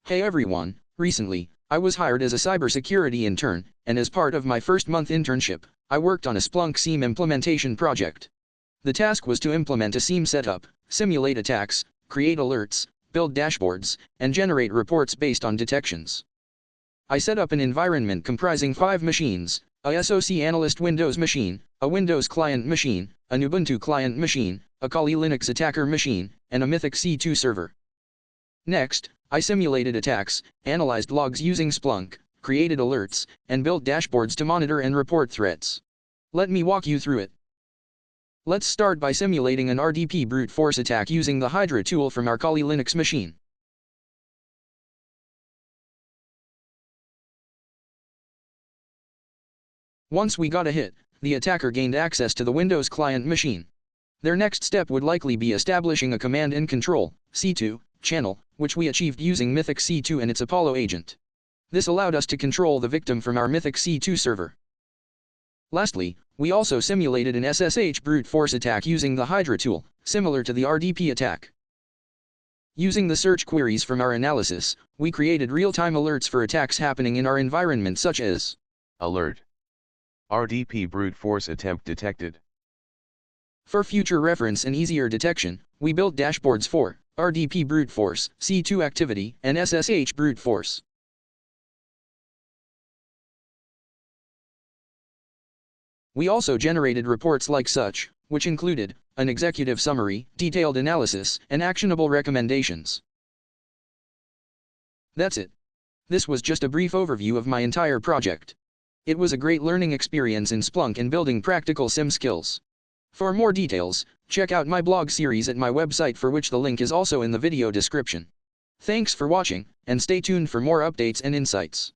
Hey everyone, recently, I was hired as a cybersecurity intern, and as part of my first month internship, I worked on a Splunk SIEM implementation project. The task was to implement a SIEM setup, simulate attacks, create alerts, build dashboards, and generate reports based on detections. I set up an environment comprising 5 machines, a SOC analyst Windows machine, a Windows client machine, an Ubuntu client machine, a Kali Linux attacker machine, and a Mythic C2 server. Next, I simulated attacks, analyzed logs using Splunk, created alerts, and built dashboards to monitor and report threats. Let me walk you through it. Let's start by simulating an RDP brute force attack using the Hydra tool from our Kali Linux machine. Once we got a hit, the attacker gained access to the Windows client machine. Their next step would likely be establishing a command and control C2 channel, which we achieved using Mythic C2 and its Apollo agent. This allowed us to control the victim from our Mythic C2 server. Lastly, we also simulated an SSH brute force attack using the Hydra tool, similar to the RDP attack. Using the search queries from our analysis, we created real-time alerts for attacks happening in our environment such as Alert. RDP brute force attempt detected. For future reference and easier detection, we built dashboards for RDP brute force, C2 activity, and SSH brute force. We also generated reports like such, which included an executive summary, detailed analysis, and actionable recommendations. That's it. This was just a brief overview of my entire project. It was a great learning experience in Splunk and building practical SIEM skills. For more details, check out my blog series at my website, for which the link is also in the video description. Thanks for watching, and stay tuned for more updates and insights.